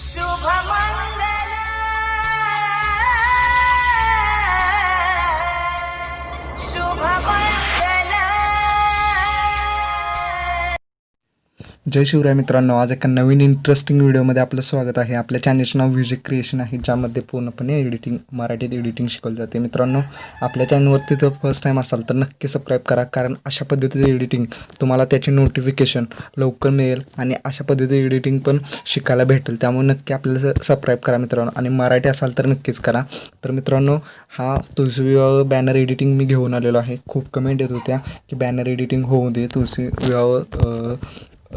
शुभमंगल शुभमंगल। जय शिवराय मित्रांनो, आज एका नवीन इंटरेस्टिंग व्हिडिओमध्ये आपलं स्वागत आहे। आपल्या चॅनलचं नाव म्युझिक क्रिएशन आहे, ज्यामध्ये पूर्णपणे मराठीत एडिटिंग शिकवलं जाते। मित्रांनो, आपल्या चॅनलवरती जर फर्स्ट टाईम असाल तर नक्की सबस्क्राईब करा, कारण अशा पद्धतीचे एडिटिंग तुम्हाला त्याची नोटिफिकेशन लवकर मिळेल आणि अशा पद्धतीचे एडिटिंग पण शिकायला भेटेल। त्यामुळे नक्की आपल्याला सबस्क्राईब करा मित्रांनो, आणि मराठी असाल तर नक्कीच करा। तर मित्रांनो, हा तुळशी विवाह बॅनर एडिटिंग मी घेऊन आलेलो आहे। खूप कमेंट येत होत्या की बॅनर एडिटिंग होऊ दे, तुळशी विवाह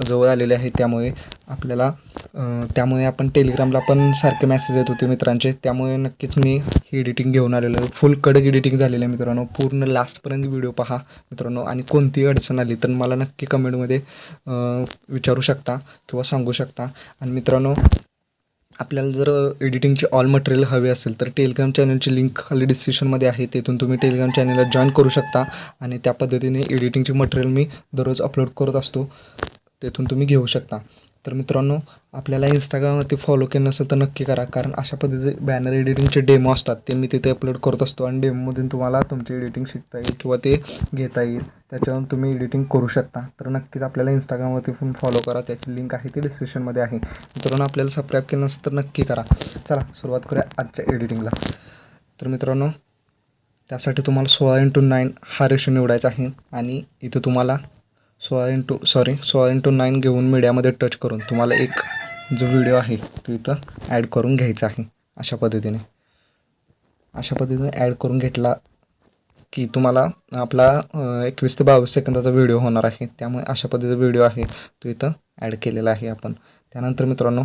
जवळ आलेले आहे, त्यामुळे आपल्याला त्यामुळे आपण टेलिग्रामला पण सारखे मेसेज येत होते मित्रांचे। त्यामुळे नक्कीच मी ही एडिटिंग घेऊन आलेलो आहे। फुल कडक एडिटिंग झालेलं आहे मित्रांनो। पूर्ण लास्टपर्यंत व्हिडिओ पहा मित्रांनो, आणि कोणतीही अडचण आली तर मला नक्की कमेंटमध्ये विचारू शकता किंवा सांगू शकता। आणि मित्रांनो, आपल्याला जर एडिटिंगचे ऑल मटेरियल हवे असेल तर टेलिग्राम चॅनलची लिंक खाली डिस्क्रिप्शनमध्ये आहे, तेथून तुम्ही टेलिग्राम चॅनलला जॉईन करू शकता आणि त्या पद्धतीने एडिटिंगचे मटेरियल मी दररोज अपलोड करत असतो, तेथून तुम्ही घेऊ शकता। तर मित्रांनो, आपल्याला इंस्टाग्रामवरती फॉलो केलं नसेल तर नक्की करा, कारण अशा पद्धतीचे बॅनर एडिटिंगचे डेमो असतात ते मी तिथे अपलोड करत असतो, आणि डेमोमधून तुम्हाला तुमचे एडिटिंग शिकता येईल किंवा ते घेता येईल, त्याच्यावरून तुम्ही एडिटिंग करू शकता। तर नक्कीच आपल्याला इंस्टाग्रामवरती पण फॉलो करा, त्याची लिंक आहे ती डिस्क्रिप्शनमध्ये आहे। मित्रांनो, आपल्याला सबस्क्राईब केलं नसेल तर नक्की करा। चला सुरुवात करूया आजच्या एडिटिंगला। तर मित्रांनो, त्यासाठी तुम्हाला 16:9 हा रेशो निवडायचा आहे, आणि इथं तुम्हाला 16:9 घेऊन मीडियामध्ये टच करून तुम्हाला एक जो व्हिडिओ आहे तो इथं ॲड करून घ्यायचा आहे। अशा पद्धतीने ॲड करून घेतला की तुम्हाला आपला 21 ते 22 सेकंदाचा व्हिडिओ होणार आहे। त्यामुळे अशा पद्धतीचा व्हिडिओ आहे तो इथं ॲड केलेला आहे आपण। त्यानंतर मित्रांनो,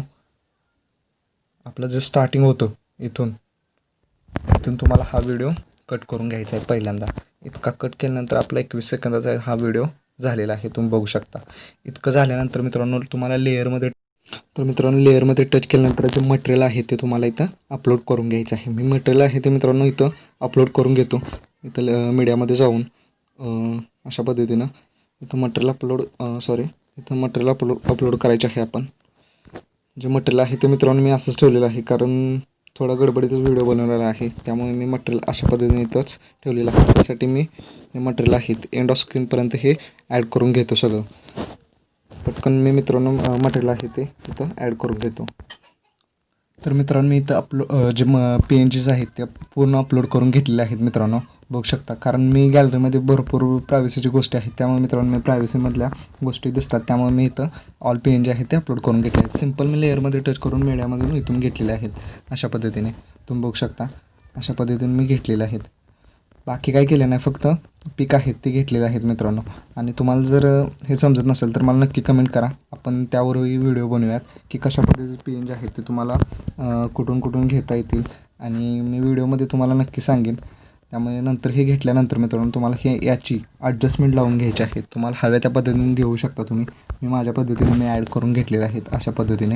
आपलं जे स्टार्टिंग होतं इथून तुम्हाला हा व्हिडिओ कट करून घ्यायचा आहे पहिल्यांदा। इतका कट केल्यानंतर आपला 21 सेकंदाचा हा व्हिडिओ झालेला आहे, तुम्ही बघू शकता। इतकं झाल्यानंतर मित्रांनो, तुम्हाला लेअरमध्ये टच केल्यानंतर जे मटेरियल आहे ते तुम्हाला इथं अपलोड करून घ्यायचं आहे। मी मटेरियल आहे ते मित्रांनो इथं अपलोड करून घेतो, इथं मीडियामध्ये जाऊन अशा पद्धतीनं इथं मटेरियल अपलोड करायचे आहे। आपण जे मटेरियल आहे ते मित्रांनो मी असंच ठेवलेलं आहे, कारण थोडा गडबडीतच व्हिडिओ बनवलेला आहे, त्यामुळे मी मटेरियल अशा पद्धतीने इथंच ठेवलेलं आहे। त्यासाठी मी हे मटेरियल आहे एंड ऑफ स्क्रीनपर्यंत हे ॲड करून घेतो सगळं। पटकन मी मित्रांनो मटेरियल आहे ते इथं ॲड करून घेतो। तर मित्रांनो, मी इथं जे PNGs आहेत त्या पूर्ण अपलोड करून घेतलेले आहेत मित्रांनो, बघू शकता। कारण मी गॅलरीमध्ये भरपूर प्रायव्हसीची गोष्टी आहेत, त्यामुळे मित्रांनो मी प्रायव्हसीमधल्या गोष्टी दिसतात, त्यामुळे मी इथं ऑल PNG आहेत ते अपलोड करून घेतले आहेत। सिम्पल मी लेअरमध्ये टच करून मीडियामधून इथून घेतलेले आहेत। अशा पद्धतीने तुम्ही बघू शकता, अशा पद्धतीने मी घेतलेले आहेत। बाकी काय केलं नाही, फक्त पिक आहेत ते घेतलेले आहेत मित्रांनो। आणि तुम्हाला जर हे समजत नसेल तर मला नक्की कमेंट करा, आपण त्यावरही व्हिडिओ बनवूयात की कशा पद्धतीचे PNG आहेत ते तुम्हाला कुठून घेता येतील, आणि मी व्हिडिओमध्ये तुम्हाला नक्की सांगेन। त्यामुळे नंतर हे घेतल्यानंतर मित्रांनो, तुम्हाला याची ॲडजस्टमेंट लावून घ्यायची आहे। तुम्हाला हव्या त्या पद्धतीने घेऊ शकता तुम्ही। मी माझ्या पद्धतीने ॲड करून घेतलेले आहेत। अशा पद्धतीने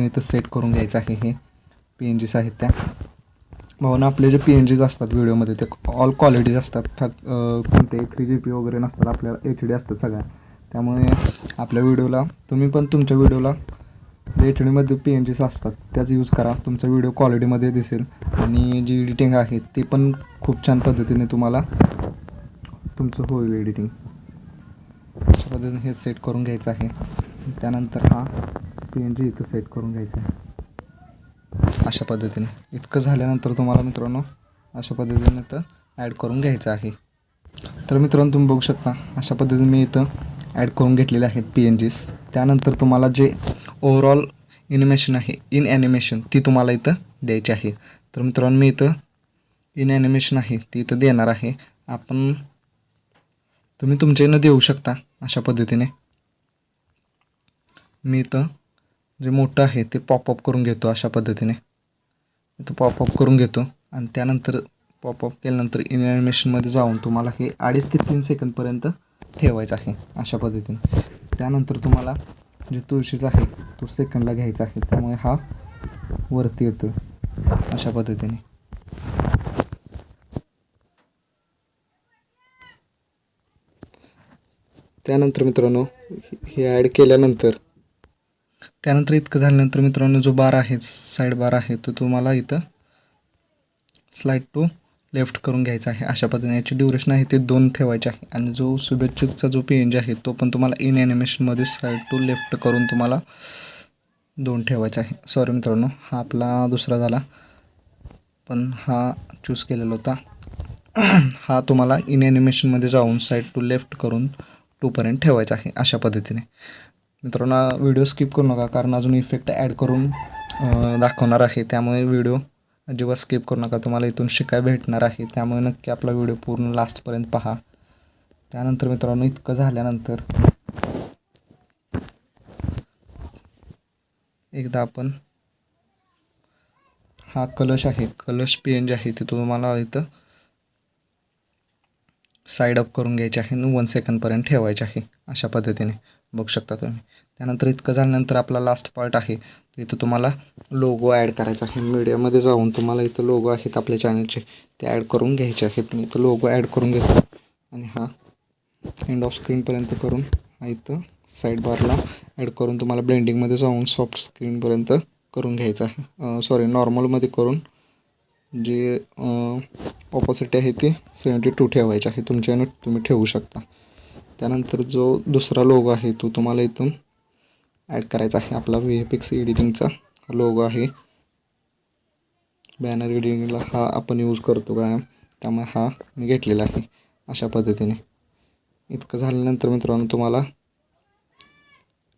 इथं सेट करून घ्यायचं आहे। हे PNGs आहेत त्या भावना, आपले जे PNGs असतात व्हिडिओमध्ये ते ऑल क्वालिटीज असतात, कोणते 3GP वगैरे नसतात, आपल्याला HD असतात सगळ्या। त्यामुळे आपल्या व्हिडिओला तुम्ही पण तुमच्या व्हिडिओला जे HDमध्ये PNGs असतात त्याच यूज करा, तुमचा व्हिडिओ क्वालिटीमध्ये दिसेल, आणि जी एडिटिंग आहे ती पण खूप छान पद्धतीने तुम्हाला तुमचं होईल एडिटिंग। अशा पद्धतीने हे सेट करून घ्यायचं आहे। त्यानंतर हा PNG इथं सेट करून घ्यायचा आहे अशा पद्धतीने। इतकं झाल्यानंतर तुम्हाला मित्रांनो अशा पद्धतीने इथं ॲड करून घ्यायचं आहे। तर मित्रांनो, तुम्ही बघू शकता अशा पद्धतीने मी इथं ॲड करून घेतलेले आहेत PNGs। त्यानंतर तुम्हाला जे ओव्हरऑल इन ॲनिमेशन ती तुम्हाला इथं द्यायची आहे। तर मित्रांनो, मी इथं इन ॲनिमेशन आहे ती इथं देणार आहे। तुम्ही तुमच्यानं देऊ शकता अशा पद्धतीने। मी इथं जे मोठं आहे ते पॉपअप करून घेतो अशा पद्धतीने, इथं पॉपअप करून घेतो, आणि त्यानंतर पॉपअप केल्यानंतर इन ॲनिमेशनमध्ये जाऊन तुम्हाला हे 2.5 ते 3 सेकंदपर्यंत ठेवायचं आहे अशा पद्धतीने। त्यानंतर तुम्हाला जे तुळशीचा आहे तो सेकंडला घ्यायचा आहे, त्यामुळे हा वरती येतो अशा पद्धतीने। त्यानंतर मित्रांनो, हे ॲड केल्यानंतर त्यानंतर इतकं झाल्यानंतर मित्रांनो जो बार आहे साईड बार आहे तो तुम्हाला इथं स्लाइड टू लेफ्ट करून घ्यायचा आहे. अशा पद्धतीने याची ड्युरेशन आहे ते 2 ठेवायचे आहे. आणि जो शुभेच्छुकचा जो PNG आहे तो पण तुम्हाला इन ॲनिमेशनमध्ये साईड टू लेफ्ट करून तुम्हाला 2 ठेवायचा आहे. सॉरी मित्रांनो, हा आपला दुसरा झाला, पण हा चूज केलेला होता. हा तुम्हाला इन ॲनिमेशनमध्ये जाऊन साईड टू लेफ्ट करून 2पर्यंत ठेवायचा आहे. अशा पद्धतीने मित्रांनो व्हिडिओ स्किप करू नका, कारण अजून इफेक्ट ॲड करून दाखवणार आहे. त्यामुळे व्हिडिओ अजिबात स्किप करू नका, तुम्हाला इथून शिकाय भेटणार आहे. त्यामुळे नक्की आपला व्हिडिओ पूर्ण लास्टपर्यंत पहा. त्यानंतर मित्रांनो इतकं झाल्यानंतर एकदा आपण हा कलश आहे, कलश PNG आहे ते तुम्हाला इथं साईड अप करून घ्यायचे आहे आणि 1 सेकंदपर्यंत ठेवायचे आहे. अशा पद्धतीने बघू शकता तुम्ही. त्यानंतर इतकं झाल्यानंतर आपला लास्ट पार्ट आहे, इथं तुम्हाला लोगो ॲड करायचा आहे. मीडियामध्ये जाऊन तुम्हाला इथं लोगो आहेत आपल्या चॅनलचे ते ॲड करून घ्यायचे आहेत. मी इथं लोगो ॲड करून घेतो आणि हा एंड ऑफ स्क्रीनपर्यंत करून हा इथं साईड बारला ॲड करून तुम्हाला ब्लेंडिंगमध्ये जाऊन सॉफ्ट स्क्रीनपर्यंत करून घ्यायचं आहे. सॉरी, नॉर्मलमध्ये करून जे ऑपोसिट आहे ते 72 ठेवायचे आहे. तुमच्यानं तुम्ही ठेवू शकता. त्यानंतर जो दुसरा लोगो आहे तो तुम्हाला इथून ॲड करायचा आहे. आपला VFX एडिटिंगचा लोगो आहे. बॅनर एडिटिंगला हा आपण यूज करतो कायम, त्यामुळे हा मी घेतलेला आहे. अशा पद्धतीने इतकं झाल्यानंतर मित्रांनो तुम्हाला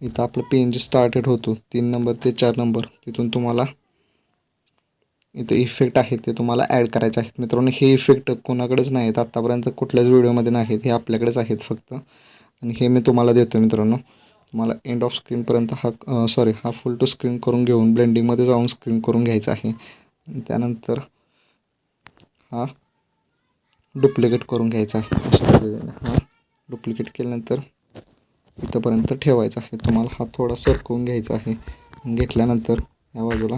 इथं आपलं PNG स्टार्टेड होतो 3 नंबर ते 4 नंबर, तिथून तुम्हाला इथे इफेक्ट आहे ते तुम्हाला ॲड करायचे आहेत. मित्रांनो हे इफेक्ट कोणाकडेच नाही आहेत आत्तापर्यंत, कुठल्याच व्हिडिओमध्ये नाहीत, हे आपल्याकडेच आहेत फक्त. आणि हे मी तुम्हाला देतो मित्रांनो. तुम्हाला एंड ऑफ स्क्रीनपर्यंत हा फुल टू स्क्रीन करून घेऊन ब्लेंडिंगमध्ये जाऊन स्क्रीन करून घ्यायचा आहे. त्यानंतर हा डुप्लिकेट करून घ्यायचा आहे. अशा पद्धतीने हा डुप्लिकेट केल्यानंतर इथंपर्यंत ठेवायचा आहे. तुम्हाला हा थोडा सरकवून घ्यायचा आहे. घेतल्यानंतर या बाजूला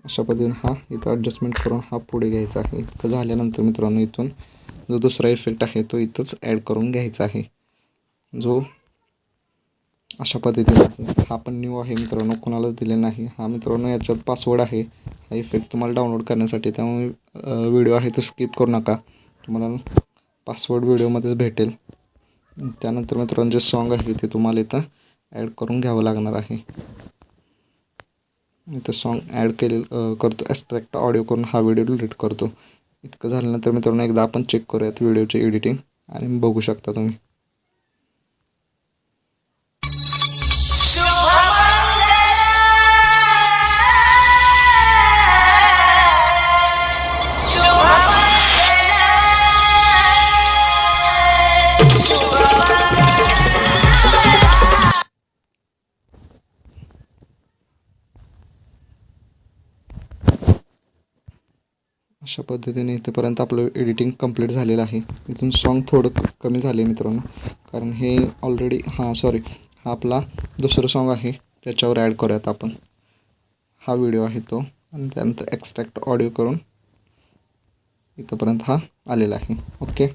अशा पद्धतीने हा इथं ॲडजस्टमेंट करून हा पुढे घ्यायचा आहे. इतकं झाल्यानंतर मित्रांनो इथून जो दुसरा इफेक्ट आहे तो इथंच ॲड करून घ्यायचा आहे, जो अशा पद्धतीने आहे. हा पण न्यू आहे मित्रांनो, कोणालाच दिलेला नाही. हा मित्रांनो याच्यात पासवर्ड आहे हा इफेक्ट तुम्हाला डाउनलोड करण्यासाठी, त्यामुळे व्हिडिओ आहे तो स्किप करू नका, तुम्हाला पासवर्ड व्हिडिओमध्येच भेटेल. त्यानंतर मित्रांनो जे सॉन्ग आहे ते तुम्हाला इथं ॲड करून घ्यावं लागणार आहे. इथं सॉन्ग ॲड करतो, एक्स्ट्रॅक्ट ऑडिओ करून हा व्हिडिओ डिलीट करतो. इतकं झाल्यानंतर मित्रांनो एकदा आपण चेक करूयात व्हिडिओची एडिटिंग आणि बघू शकता तुम्ही. अशा पद्धतीने इथेपर्यंत आपलं एडिटिंग कंप्लीट झालेलं आहे. इथून सॉन्ग थोडं कमी झाले मित्रांनो, कारण हे ऑलरेडी हा आपला दुसरं सॉन्ग आहे त्याच्यावर ॲड करूयात आपण. हा व्हिडिओ आहे तो, आणि त्यानंतर एक्स्ट्रॅक्ट ऑडिओ करून इथंपर्यंत हा आलेला आहे. ओके,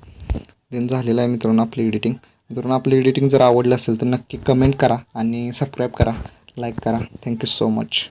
देन झालेलं आहे मित्रांनो आपली एडिटिंग. मित्रांनो आपली एडिटिंग जर आवडलं असेल तर नक्की कमेंट करा आणि सबस्क्राईब करा, लाईक करा. Thank you so much.